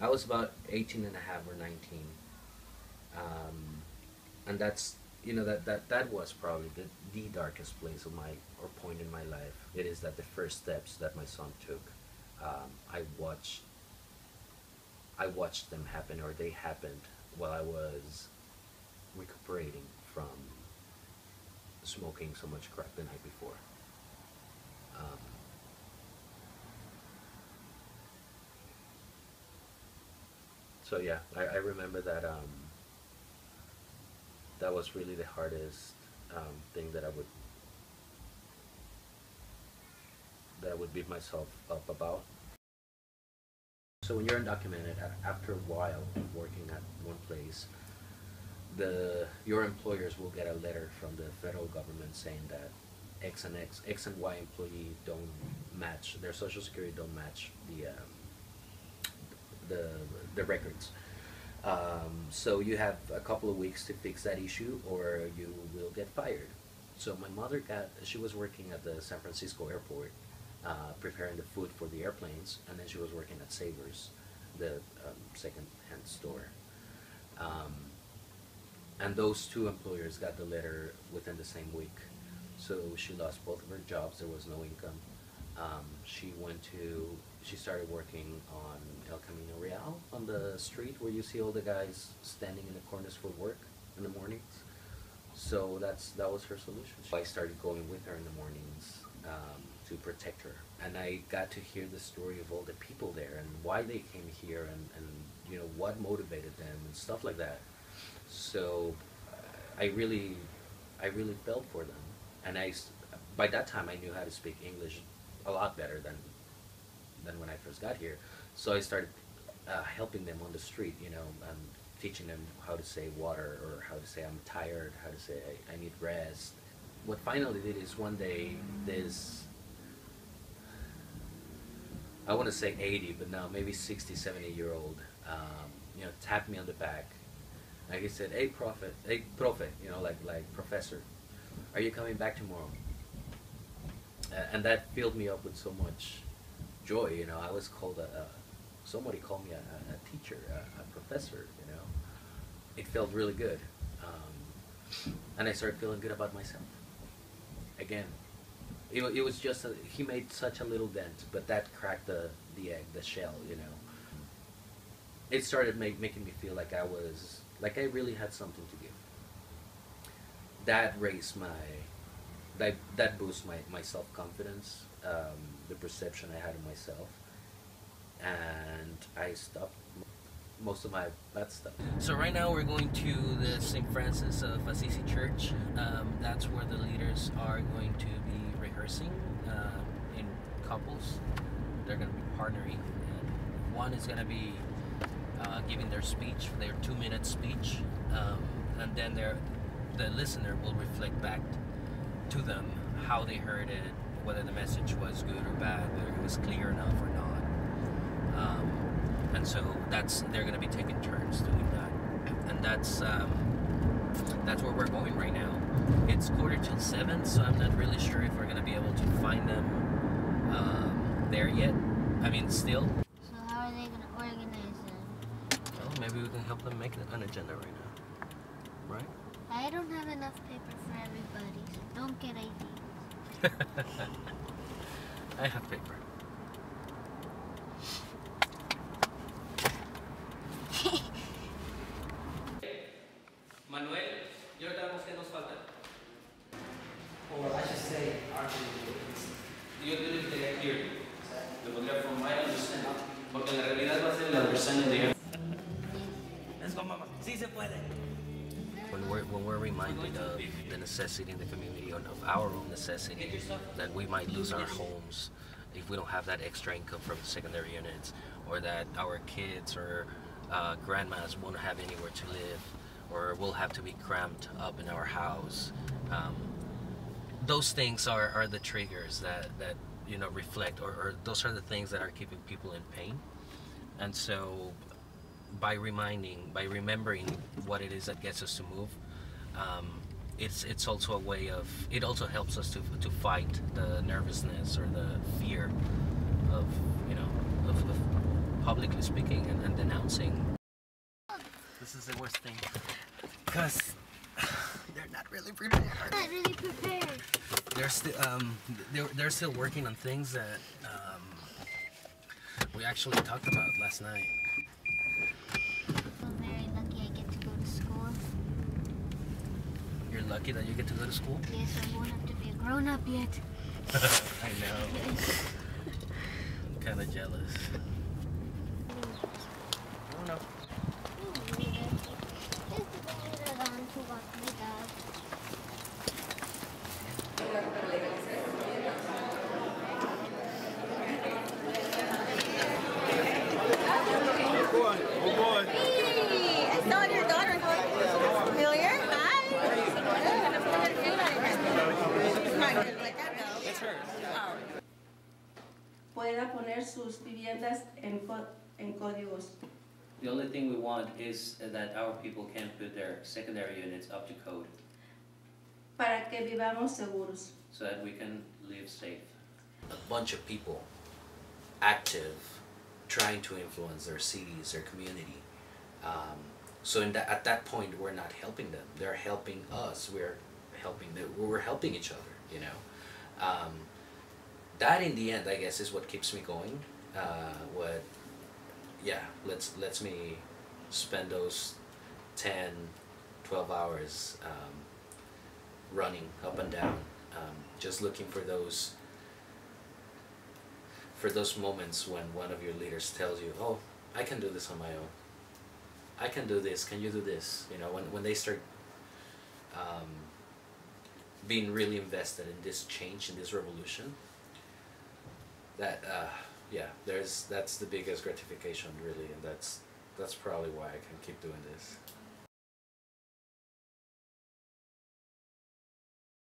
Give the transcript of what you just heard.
I was about 18 and a half or 19. And that's, that was probably the darkest place of my, or point in my life. It is that the first steps that my son took, I watched them happen, or they happened while I was recuperating from smoking so much crack the night before. Um, so yeah, I remember that that was really the hardest thing that I would beat myself up about. So when you're undocumented, after a while of working at one place, your employers will get a letter from the federal government saying that X and Y employee don't match their social security, don't match the the records. So you have a couple of weeks to fix that issue, or you will get fired. So my mother she was working at the San Francisco airport, preparing the food for the airplanes, and then she was working at Savers, the second-hand store. Um, and those two employers got the letter within the same week. So she lost both of her jobs. There was no income. She started working on El Camino Real, on the street where you see all the guys standing in the corners for work in the mornings. So that was her solution. So I started going with her in the mornings, to protect her, and I got to hear the story of all the people there and why they came here, and what motivated them and stuff like that. So I really felt for them, and by that time I knew how to speak English a lot better than when I first got here. So I started helping them on the street, teaching them how to say water, or how to say I'm tired, how to say I need rest. What finally did is one day this, I want to say 80, but now maybe 60, 70-year-old, tapped me on the back. Like he said, hey, profe, like professor, are you coming back tomorrow? And that filled me up with so much joy. I was called somebody called me a teacher, a professor. It felt really good, and I started feeling good about myself again. It was just he made such a little dent, but that cracked the egg, the shell. It started making me feel like I really had something to give. That raised that boosts my self confidence, the perception I had of myself, and I stopped most of my bad stuff. So right now we're going to the St. Francis of Assisi Church. That's where the leaders are going to be rehearsing in couples. They're going to be partnering. And one is going to be giving their speech, their 2-minute speech, and then the listener will reflect back to them how they heard it, whether the message was good or bad, whether it was clear enough or not. And so they're going to be taking turns doing that, and that's where we're going right now. It's 6:45, so I'm not really sure if we're going to be able to find them there yet. I mean, still. So how are they going to organize it? Well, maybe we can help them make an agenda right now, right? I don't have enough paper for everybody, so don't get ideas. I have paper. Manuel, y ahora tenemos que nos falta. Or I should say, Yo te lo expliqué clearly. Lo pondría from my understanding. Porque en la realidad va a ser el understanding de. let's go, mama. Sí se puede. When we're reminded of the necessity in the community, of our own necessity, that we might lose our homes if we don't have that extra income from secondary units, or that our kids or grandmas won't have anywhere to live, or we'll have to be cramped up in our house. Those things are the triggers that reflect, or those are the things that are keeping people in pain. And so by remembering what it is that gets us to move, it's also a way of, it also helps us to fight the nervousness or the fear of of publicly speaking and denouncing announcing. This is the worst thing, because they're not really prepared. Not really prepared. They're still working on things that we actually talked about last night. I'm very lucky I get to go to school. You're lucky that you get to go to school? Yes, I won't have to be a grown-up yet. I know. I'm kind of jealous. I don't know. Hey, I saw your daughter. Familiar? Hi. It's not good like that, though. It's hers. Oh. Pueda poner sus viviendas en códigos. The only thing we want is that our people can put their secondary units up to code Para que vivamos seguros. so that we can live safe. A bunch of people active, trying to influence their cities, their community. So at that point, we're not helping them. They're helping us. We're helping each other. You know, that in the end, I guess, is what keeps me going. Lets me spend those 10, 12 hours running up and down, just looking for those moments when one of your leaders tells you, "Oh, I can do this on my own. I can do this. Can you do this?" You know, when they start being really invested in this change, in this revolution. That's the biggest gratification, really, and that's probably why I can keep doing this.